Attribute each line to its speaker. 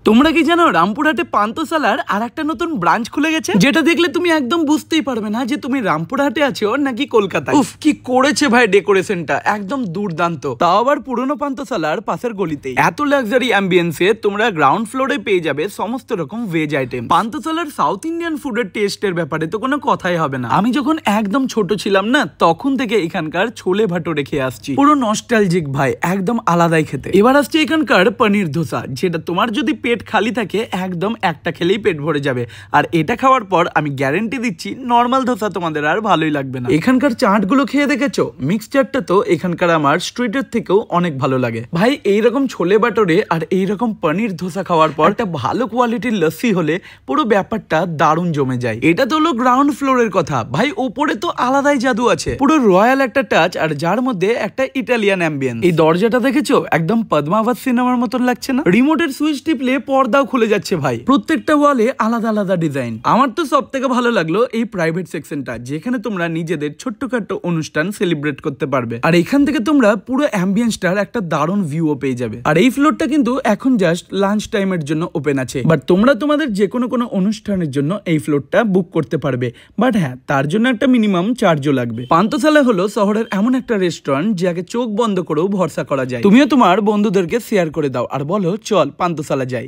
Speaker 1: তোমরা কি জানো রামপুরহাটে পান্থশালার আরেকটা নতুন ব্রাঞ্চ খুলে গেছে, যেটা দেখলে তুমি একদম বুঝতেই পারবে না যে তুমি রামপুরহাটে আছো নাকি কলকাতায়। উফ, কি করেছে ভাই ডেকোরেশনটা, একদম দুর্দান্ত। তাও আবার পুরনো পান্থশালার পাশের গলিতেই। এত লাক্সারি অ্যাম্বিয়েন্সে তোমরা গ্রাউন্ড ফ্লোরে পেয়ে যাবে সমস্ত রকম ভেজ আইটেম। পান্থশালার সাউথ ইন্ডিয়ান ফুডের টেস্টের ব্যাপারে তো কোনো কথাই হবে না। আমি যখন একদম ছোট ছিলাম না, তখন থেকে এখানকার ছোলে ভাটোরে খেয়ে আসছি। পুরো নস্টালজিক ভাই, একদম আলাদাই খেতে। এবার আসছে এখানকার পনির ধোসা, যেটা তোমার যদি পেট খালি থাকে একদম একটা খেলেই পেট ভরে যাবে। আর এটা খাওয়ার পর আমি গ্যারেন্টি দিচ্ছি নর্মাল ধোসা তোমাদের আর ভালোই লাগবে না। এখানকার চাটগুলো খেয়ে দেখেছো? মিক্সচারটা তো এখানকার আমার স্ট্রিটের থেকেও অনেক ভালো লাগে ভাই। এইরকম ছোলে বাটোরে আর এইরকম পনির ধোসা খাওয়ার পর একটা ভালো কোয়ালিটির লস্যি হলে পুরো ব্যাপারটা দারুণ জমে যায়। এটা তো হলো গ্রাউন্ড ফ্লোরের কথা ভাই, ওপরে তো আলাদাই জাদু আছে, পুরো রয়্যাল একটা টাচ, আর যার মধ্যে একটা ইটালিয়ান অ্যাম্বিয়েন্স। এই দরজাটা দেখেছো? একদম পদ্মাবত সিনেমার মতন লাগছে না? রিমোটের সুইচ টিপলে পর্দাও খুলে যাচ্ছে ভাই। প্রত্যেকটা ওয়ালে আলাদা আলাদা ডিজাইন। আমার তো সব থেকে ভালো লাগলো এই প্রাইভেট সেকশনটা, যেখানে তোমরা নিজেদের ছোট্টখাট্টো অনুষ্ঠান সেলিব্রেট করতে পারবে। আর এখান থেকে তোমরা পুরো অ্যাম্বিয়েন্সটার একটা দারুণ ভিউও পেয়ে যাবে। আর এই ফ্লোরটা কিন্তু এখন জাস্ট লাঞ্চ টাইমের জন্য ওপেন আছে, বাট তোমরা তোমাদের যে কোনো অনুষ্ঠানের জন্য এই ফ্লোরটা বুক করতে পারবে। বাট হ্যাঁ, তার জন্য একটা মিনিমাম চার্জও লাগবে। পান্থশালা হলো শহরের এমন একটা রেস্টুরেন্ট যাকে চোখ বন্ধ করেও ভরসা করা যায়। তুমিও তোমার বন্ধুদেরকে শেয়ার করে দাও আর বলো চল পান্থশালা যাই।